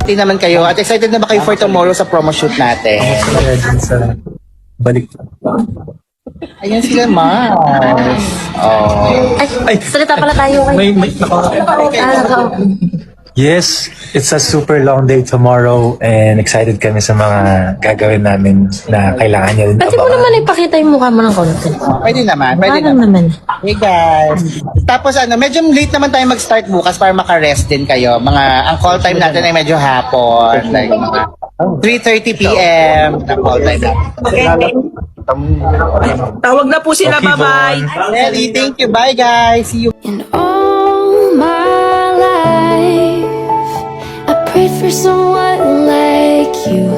Hindi naman kayo. At excited na ba kayo for tomorrow sa promo shoot natin? Kaya dun sa balik. Ayan sila, Mars. Oh. Ay, salita pala tayo kayo. Yes, it's a super long day tomorrow and excited kami sa mga gagawin namin na kailangan niya rin Pwede mo naman ipakita yung mukha mo ng konti. Pwede naman, pwede Parang naman. naman. Hey guys. Tapos medyo late naman tayo mag-start bukas para maka-rest din kayo. Ang call time natin ay medyo hapon. Like mga 3:30 p.m. na call time natin. Okay. Tawag na po sila, Okay, bye-bye. Nelly, thank you. Bye guys. See you. And all my life, I prayed for someone like you.